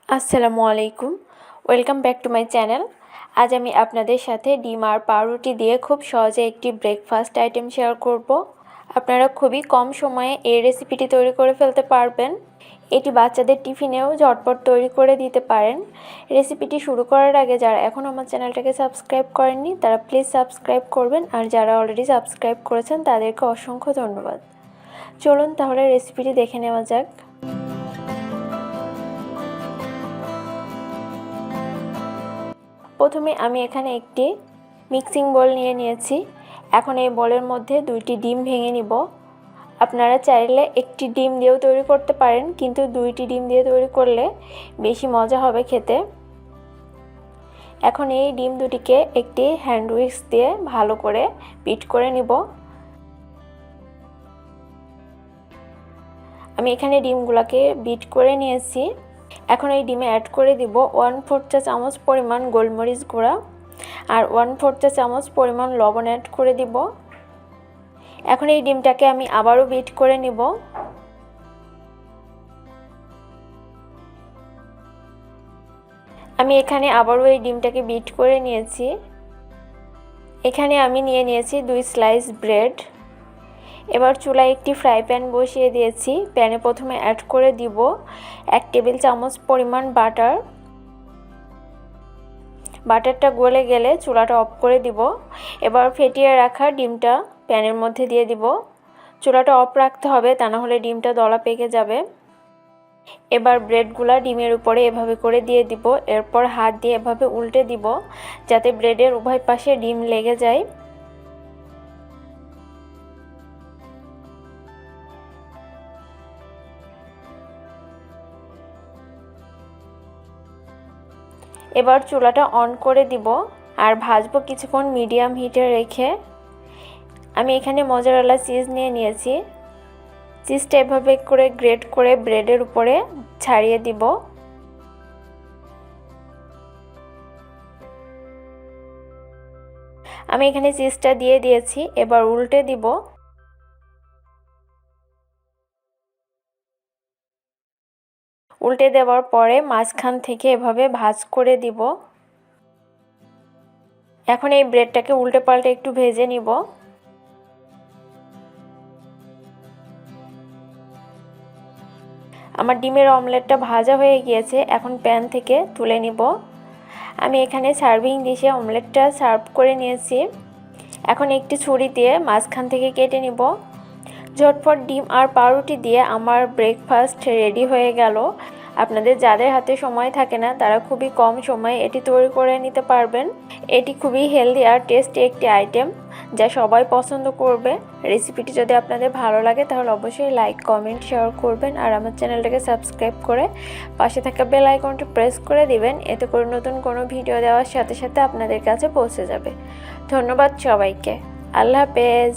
আসসালামু আলাইকুম, welcome back to my channel. আজ আমি আপনাদের সাথে ডিম আর পাউরুটি দিয়ে খুব সহজে একটি ব্রেকফাস্ট আইটেম শেয়ার করব। আপনারা খুবই কম সময়ে এই রেসিপিটি তৈরি করে ফেলতে পারবেন। এটি বাচ্চাদের টিফিনেও ঝটপট তৈরি করে দিতে পারেন। রেসিপিটি শুরু করার আগে যারা এখন আমার চ্যানেলটাকে সাবস্ক্রাইব করেননি তারা প্লিজ সাবস্ক্রাইব করবেন, আর যারা অলরেডি সাবস্ক্রাইব করেছেন তাদেরকে অসংখ্য ধন্যবাদ। চলুন তাহলে রেসিপিটি দেখে নেওয়া যাক। প্রথমে আমি এখানে একটি মিক্সিং বোল নিয়ে নিয়েছি। এখন এই বোলের মধ্যে 2টি ডিম ভেঙে নিব। আপনারা চাইলে একটি ডিম দিয়েও তৈরি করতে পারেন, কিন্তু 2টি ডিম দিয়ে তৈরি করলে বেশি মজা হবে খেতে। এখন এই ডিম দুটিকে একটি হ্যান্ড উইক্স দিয়ে ভালো করে বিট করে নিব। আমি এখানে ডিমগুলোকে বিট করে নিয়েছি। এখন এই ডিমে অ্যাড করে দিব 1/4 চা চামচ পরিমাণ গোলমরিচ গুঁড়া আর 1/4 চা চামচ পরিমাণ লবণ অ্যাড করে দিব। এখন এই ডিমটাকে আমি আবারও বিট করে নিব। আমি এখানে আবারও এই ডিমটাকে বিট করে নিয়েছি। এখানে আমি নিয়ে নিয়েছি 2 স্লাইস ব্রেড। এবার চুলায় একটি ফ্রাই প্যান বসিয়ে দিয়েছি। প্যানে প্রথমে অ্যাড করে দিব 1 টেবিল চামচ পরিমাণ বাটার। বাটারটা গলে গেলে চুলাটা অফ করে দিব। এবার ফেটিয়ে রাখা ডিমটা প্যানের মধ্যে দিয়ে দিব। চুলাটা অফ রাখতে হবে, তা না হলে ডিমটা দলা পেকে যাবে। এবার ব্রেডগুলা ডিমের উপরে এভাবে করে দিয়ে দিব। এরপর হাত দিয়ে এভাবে উল্টে দিব যাতে ব্রেডের উভয় পাশে ডিম লেগে যায়। এবার চুলাটা অন করে দিব আর ভাজবো কিছুক্ষণ মিডিয়াম হিটে রেখে। আমি এখানে মজারেলা চিজ নিয়ে নিয়েছি। চিজটা এভাবে করে গ্রেট করে ব্রেডের উপরে ছাড়িয়ে দিব। আমি এখানে চিজটা দিয়ে দিয়েছি। এবার উল্টে দিব। উল্টে দেওয়ার পরে মাঝখান থেকে এভাবে ভাঁজ করে দিব। এখন এই ব্রেডটাকে উল্টে পাল্টে একটু ভেজে নিব। আমার ডিমের অমলেটটা ভাজা হয়ে গিয়েছে। এখন প্যান থেকে তুলে নিব। আমি এখানে সার্ভিং ডিশে অমলেটটা সার্ভ করে নিয়েছি। এখন একটি ছুরি দিয়ে মাঝখান থেকে কেটে নিব। ঝটপট ডিম আর পাউরুটি দিয়ে আমার ব্রেকফাস্ট রেডি হয়ে গেল। আপনাদের যাদের হাতে সময় থাকে না তারা খুবই কম সময়ে এটি তৈরি করে নিতে পারবেন। এটি খুবই হেলদি আর টেস্টি একটি আইটেম যা সবাই পছন্দ করবে। রেসিপিটি যদি আপনাদের ভালো লাগে তাহলে অবশ্যই লাইক, কমেন্ট, শেয়ার করবেন আর আমার চ্যানেলটাকে সাবস্ক্রাইব করে পাশে থাকা বেল আইকনটি প্রেস করে দিবেন। এতে করে নতুন কোনো ভিডিও দেওয়ার সাথে সাথে আপনাদের কাছে পৌঁছে যাবে। ধন্যবাদ সবাইকে। আল্লাহ হাফেজ।